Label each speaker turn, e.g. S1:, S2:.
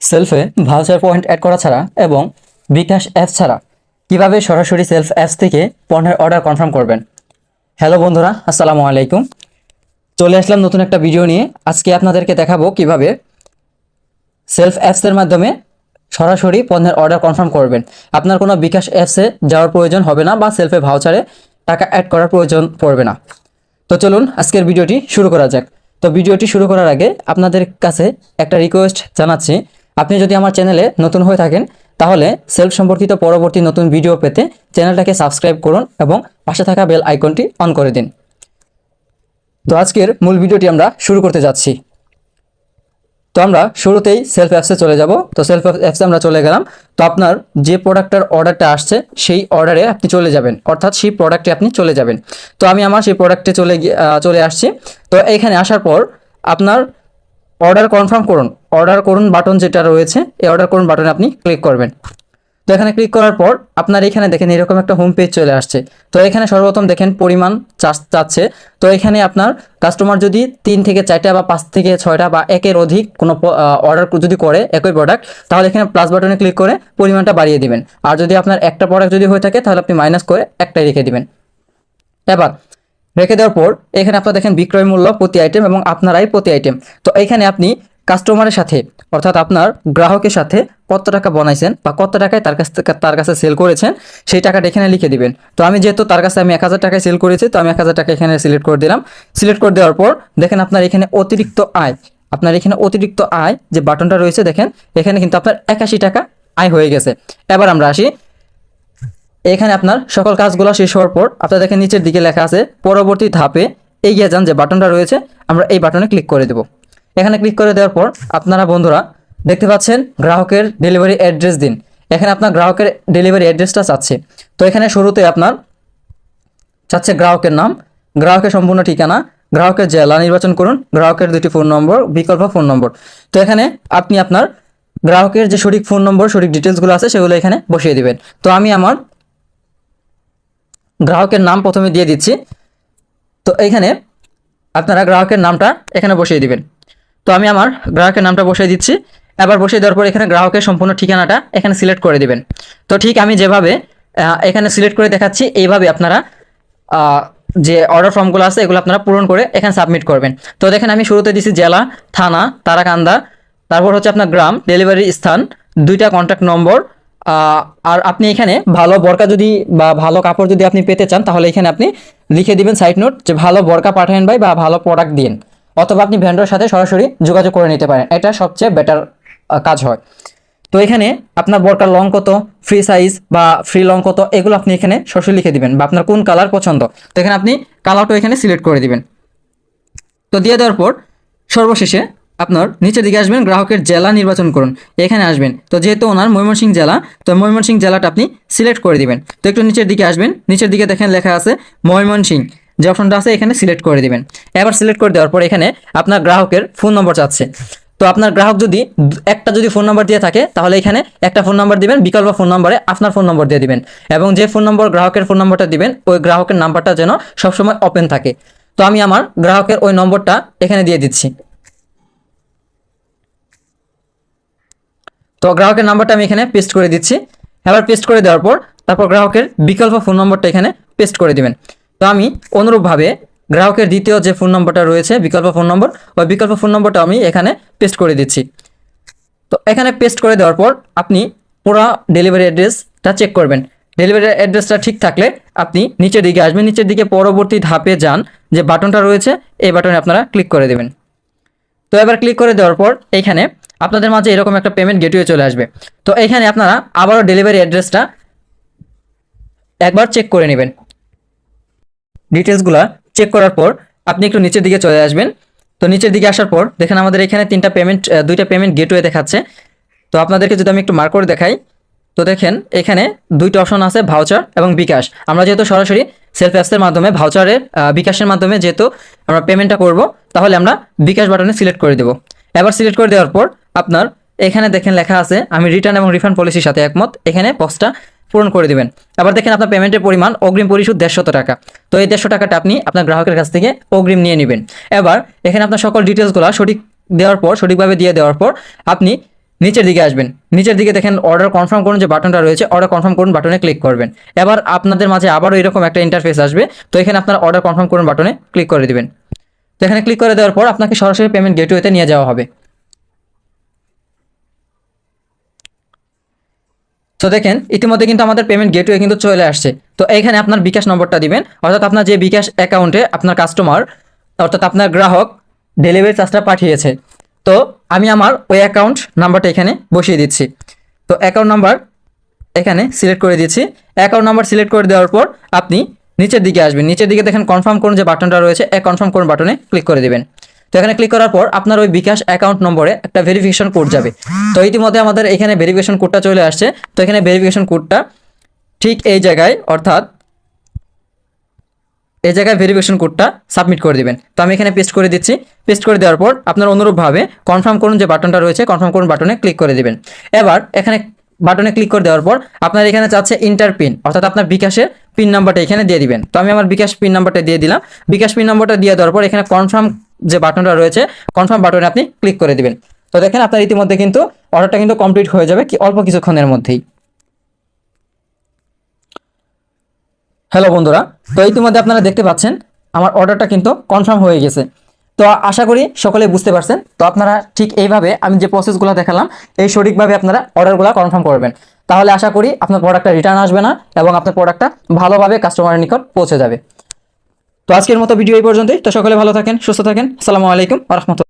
S1: সেলফে voucher point add করা ছাড়া এবং বিকাশ অ্যাপস ছাড়া কিভাবে সরাসরি সেলফ অ্যাপস থেকে পণ্যের অর্ডার কনফার্ম করবেন। হ্যালো বন্ধুরা, আসসালামু আলাইকুম। চলে আসলাম নতুন একটা ভিডিও নিয়ে। আজকে আপনাদেরকে দেখাবো কিভাবে সেলফ অ্যাপসের মাধ্যমে সরাসরি পণ্যের অর্ডার কনফার্ম করবেন। আপনার কোনো বিকাশ অ্যাপসে যাওয়ার প্রয়োজন হবে না বা সেলফে ভাউচারে টাকা অ্যাড করার প্রয়োজন পড়বে না। তো চলুন আজকের ভিডিওটি শুরু করা যাক। তো ভিডিওটি শুরু করার আগে আপনাদের কাছে একটা রিকোয়েস্ট জানাচ্ছি, আপনি যদি আমার চ্যানেলে নতুন হয়ে থাকেন তাহলে সেলফ সম্পর্কিত পরবর্তী নতুন ভিডিও পেতে চ্যানেলটাকে সাবস্ক্রাইব করুন এবং পাশে থাকা বেল আইকনটি অন করে দিন। তো আজকের মূল ভিডিওটি আমরা শুরু করতে যাচ্ছি। তো আমরা শুরুতেই সেলফ অ্যাপসে চলে যাব। তো সেলফ অ্যাপসে আমরা চলে গেলাম। তো আপনার যে প্রোডাক্টের অর্ডারটা আসছে সেই অর্ডারে আপনি চলে যাবেন, অর্থাৎ সেই প্রোডাক্টে আপনি চলে যাবেন। তো আমি আমার সেই প্রোডাক্টে চলে আসছি। তো এইখানে আসার পর আপনার অর্ডার কনফার্ম করুন, অর্ডার করুন বাটন যেটা রয়েছে, এই অর্ডার করুন বাটনে আপনি ক্লিক করবেন। তো এখানে ক্লিক করার পর আপনার এখানে দেখেন এরকম একটা হোম পেজ চলে আসছে। তো এখানে সর্বপ্রথম দেখেন পরিমাণ চাচ্ছে। তো এখানে আপনার কাস্টমার যদি 3 থেকে 4টা বা 5 থেকে 6টা বা একের অধিক কোনো অর্ডার যদি করে একই প্রোডাক্ট, তাহলে এখানে প্লাস বাটনে ক্লিক করে পরিমাণটা বাড়িয়ে দিবেন। আর যদি আপনার একটা প্রোডাক্ট যদি হয়ে থাকে তাহলে আপনি মাইনাস করে একটাই রেখে দিবেন। এবার রেখে দেওয়ার পর এখানে আপনার দেখেন বিক্রয় মূল্য প্রতি আইটেম এবং আপনারাই প্রতি আইটেম। তো এখানে আপনি কাস্টমারের সাথে অর্থাৎ আপনার গ্রাহকের সাথে কত টাকা বনাইছেন বা কত টাকায় তার কাছে সেল করেছেন সেই টাকাটা এখানে লিখে দিবেন। তো আমি যেহেতু তার কাছে আমি 1000 টাকায় সেল করেছি, তো আমি 1000 টাকা এখানে সিলেক্ট করে দিলাম। সিলেক্ট করে দেওয়ার পর দেখেন আপনার এখানে অতিরিক্ত আয় যে বাটনটা রয়েছে দেখেন এখানে কিন্তু আপনার 81 টাকা আয় হয়ে গেছে। এবার আমরা আসি, এখানে আপনার সকল কাজগুলো শেষ হওয়ার পর আপনার দেখেন নিচের দিকে লেখা আছে পরবর্তী ধাপে এগিয়ে যান, যে বাটনটা রয়েছে আমরা এই বাটনে ক্লিক করে দেব। এখানে ক্লিক করে দেওয়ার পর আপনারা বন্ধুরা দেখতে পাচ্ছেন গ্রাহকের ডেলিভারি অ্যাড্রেস দিন। এখানে আপনার গ্রাহকের ডেলিভারি অ্যাড্রেসটা চাচ্ছে। তো এখানে শুরুতে আপনার চাচ্ছে গ্রাহকের নাম, গ্রাহকের সম্পূর্ণ ঠিকানা, গ্রাহকের জেলা নির্বাচন করুন, গ্রাহকের 2টি ফোন নম্বর, বিকল্প ফোন নম্বর। তো এখানে আপনি আপনার গ্রাহকের যে সঠিক ফোন নম্বর সঠিক ডিটেলসগুলো আছে সেগুলো এখানে বসিয়ে দিবেন। তো আমি আমার গ্রাহকের নাম প্রথমে দিয়ে দিচ্ছি। তো এইখানে আপনারা গ্রাহকের নামটা এখানে বসিয়ে দিবেন। তো আমি আমার গ্রাহকের নামটা বসিয়ে দিচ্ছি। এবার বসিয়ে দেওয়ার পর এখানে গ্রাহকের সম্পূর্ণ ঠিকানাটা এখানে সিলেক্ট করে দিবেন। তো ঠিক আমি যেভাবে এখানে সিলেক্ট করে দেখাচ্ছি এইভাবে আপনারা যে অর্ডার ফর্মগুলো আছে এগুলো আপনারা পূরণ করে এখানে সাবমিট করবেন। তো দেখেন আমি শুরুতে দিচ্ছি জেলা, থানা, তারাকান্দা, তারপর হচ্ছে আপনার গ্রাম, ডেলিভারি স্থান, 2টা কন্ট্যাক্ট নম্বর। আর আপনি এখানে ভালো বরকা যদি বা ভালো কাপড় যদি আপনি পেতে চান তাহলে এখানে আপনি লিখে দিবেন সাইড নোট যে ভালো বরকা পাঠান ভাই বা ভালো প্রোডাক্ট দিন, অথবা আপনি ভেন্ডরের সাথে সরাসরি যোগাযোগ করে নিতে পারেন, এটা সবচেয়ে বেটার কাজ হয়। তো এখানে আপনার বরকার লং কত, ফ্রি সাইজ বা ফ্রি লং কত এগুলো আপনি এখানে সরাসরি লিখে দিবেন, বা আপনার কোন কালার পছন্দ তো এখানে আপনি কালারটা এখানে সিলেক্ট করে দিবেন। তো দিয়ে দেওয়ার পর সর্বশেষে আপনার নিচের দিকে আসবেন, গ্রাহকের জেলা নির্বাচন করুন, এখানে আসবেন। তো যেহেতু ওনার ময়মনসিংহ জেলা, তো ময়মনসিংহ জেলাটা আপনি সিলেক্ট করে দিবেন। তো একটু নিচের দিকে আসবেন, নিচের দিকে দেখেন লেখা আছে ময়মনসিংহ, যে অপশনটা আছে এখানে সিলেক্ট করে দিবেন। এবার সিলেক্ট করে দেওয়ার পর এখানে আপনার গ্রাহকের ফোন নম্বর চাচ্ছে। তো আপনার গ্রাহক যদি একটা যদি ফোন নম্বর দিয়ে থাকে তাহলে এখানে একটা ফোন নম্বর দিবেন, বিকল্প ফোন নম্বরে আপনার ফোন নম্বর দিয়ে দিবেন, এবং যে ফোন নম্বর গ্রাহকের ফোন নম্বরটা দিবেন ওই গ্রাহকের নাম্বারটা যেন সবসময় ওপেন থাকে। তো আমি আমার গ্রাহকের ওই নম্বরটা এখানে দিয়ে দিচ্ছি। তো গ্রাহকের নাম্বারটা আমি এখানে পেস্ট করে দিচ্ছি। এবার পেস্ট করে দেওয়ার পর তারপর গ্রাহকের বিকল্প ফোন নম্বরটা এখানে পেস্ট করে দিবেন। তো আমি অনুরূপভাবে গ্রাহকের দ্বিতীয় যে ফোন নম্বরটা রয়েছে বিকল্প ফোন নম্বর, ওই বিকল্প ফোন নম্বরটা আমি এখানে পেস্ট করে দিচ্ছি। তো এখানে পেস্ট করে দেওয়ার পর আপনি পুরো ডেলিভারি অ্যাড্রেসটা চেক করবেন। ডেলিভারি অ্যাড্রেসটা ঠিক থাকলে আপনি নিচের দিকে আসবেন, নিচের দিকে পরবর্তী ধাপে যান, যে বাটনটা রয়েছে এই বাটনে আপনারা ক্লিক করে দেবেন। তো এবার ক্লিক করে দেওয়ার পর এইখানে আপনাদের মাঝে এরকম একটা পেমেন্ট গেটওয়ে চলে আসবে। তো এইখানে আপনারা আবারও ডেলিভারি অ্যাড্রেসটা একবার চেক করে নেবেন। ডিটেলসগুলো চেক করার পর আপনি একটু নিচের দিকে চলে আসবেন। তো নিচের দিকে আসার পর দেখেন আমাদের এখানে 2টা পেমেন্ট গেটওয়ে দেখাচ্ছে। তো আপনাদেরকে যদি আমি একটু মার্ক করে দেখাই, তো দেখেন এখানে 2টা অপশন আছে, ভাউচার এবং বিকাশ। আমরা যেহেতু সরাসরি সেলফ অ্যাপসের মাধ্যমে ভাউচারের বিকাশের মাধ্যমে যেহেতু আমরা পেমেন্টটা করব, তাহলে আমরা বিকাশ বাটনে সিলেক্ট করে দেব। এবার সিলেক্ট করে দেওয়ার পর আপনার এখানে দেখেন লেখা আছে আমি রিটার্ন এবং রিফান্ড পলিসির সাথে একমত, এখানে বক্সটা পূরণ করে দিবেন। আবার দেখেন আপনার পেমেন্টের পরিমাণ অগ্রিম পরিশোধ 150 টাকা। তো এই 150 টাকাটা আপনি আপনার গ্রাহকের কাছ থেকে অগ্রিম নিয়ে নেবেন। এবার এখানে আপনার সকল ডিটেলসগুলো সঠিক দেওয়ার পর, সঠিকভাবে দিয়ে দেওয়ার পর আপনি নিচের দিকে আসবেন, নিচের দিকে দেখেন অর্ডার কনফার্ম করুন যে বাটনটা রয়েছে, অর্ডার কনফার্ম করুন বাটনে ক্লিক করবেন। এবার আপনাদের মাঝে আবারও এরকম একটা ইন্টারফেস আসবে, তো এখানে আপনারা অর্ডার কনফার্ম করুন বাটনে ক্লিক করে দিবেন। তো এখানে ক্লিক করে দেওয়ার পর আপনাকে সরাসরি পেমেন্ট গেটওয়েতে নিয়ে যাওয়া হবে। তো দেখেন ইতিমধ্যে কিন্তু আমাদের পেমেন্ট গেটওয়ে কিন্তু চলে আসছে। তো এইখানে আপনার বিকাশ নম্বরটা দিবেন, অর্থাৎ আপনার যে বিকাশ অ্যাকাউন্টে আপনার কাস্টমার অর্থাৎ আপনার গ্রাহক ডেলিভারি চার্জটা পাঠিয়েছে, তো আমি আমার ওই অ্যাকাউন্ট নাম্বারটা এখানে বসিয়ে দিচ্ছি। তো অ্যাকাউন্ট নাম্বার এখানে সিলেক্ট করে দিচ্ছি। অ্যাকাউন্ট নাম্বার সিলেক্ট করে দেওয়ার পর আপনি নিচের দিকে আসবেন, নিচের দিকে দেখেন কনফার্ম করুন যে বাটনটা রয়েছে, কনফার্ম করুন বাটনে ক্লিক করে দিবেন। তো এখানে ক্লিক করার পর আপনার ওই বিকাশ অ্যাকাউন্ট নম্বরে একটা ভেরিফিকেশন কোড যাবে। তো ইতিমধ্যে আমাদের এখানে ভেরিফিকেশন কোডটা চলে আসছে। তো এখানে ভেরিফিকেশন কোডটা ঠিক এই জায়গায়, অর্থাৎ এই জায়গায় ভেরিফিকেশন কোডটা সাবমিট করে দিবেন। তো আমি এখানে পেস্ট করে দিচ্ছি। পেস্ট করে দেওয়ার পর আপনার অনুরূপভাবে কনফার্ম করুন যে বাটনটা রয়েছে, কনফার্ম করুন বাটনে ক্লিক করে দিবেন। এবার এখানে বাটনে ক্লিক করে দেওয়ার পর আপনার এখানে চাচ্ছে ইন্টার পিন, অর্থাৎ আপনার বিকাশের পিন নাম্বারটা এখানে দিয়ে দিবেন। তো আমি আমার বিকাশ পিন নাম্বারটা দিয়ে দিলাম। বিকাশ পিন নাম্বারটা দিয়ে দেওয়ার পর এখানে কনফার্ম যে বাটনটা রয়েছে, কনফার্ম বাটনে আপনি ক্লিক করে দিবেন। তো দেখেন আপনার ইতিমধ্যে কিন্তু অর্ডারটা কিন্তু কমপ্লিট হয়ে যাবে কি অল্প কিছুক্ষণের মধ্যেই। হ্যালো বন্ধুরা, তো ইতিমধ্যে আপনারা দেখতে পাচ্ছেন আমার অর্ডারটা কিন্তু কনফার্ম হয়ে গেছে। তো আশা করি সকলে বুঝতে পারছেন। তো আপনারা ঠিক এইভাবে আমি যে প্রসেসগুলো দেখালাম এই সঠিকভাবে আপনারা অর্ডারগুলো কনফার্ম করবেন, তাহলে আশা করি আপনার প্রোডাক্টটা রিটার্ন আসবে না এবং আপনার প্রোডাক্টটা ভালোভাবে কাস্টমারের নিকট পৌঁছে যাবে। তো আজকের মতো ভিডিও এই পর্যন্তই। তো সকলে ভালো থাকেন, সুস্থ থাকেন। আসসালামু আলাইকুম ওয়া রাহমাতুল্লাহ।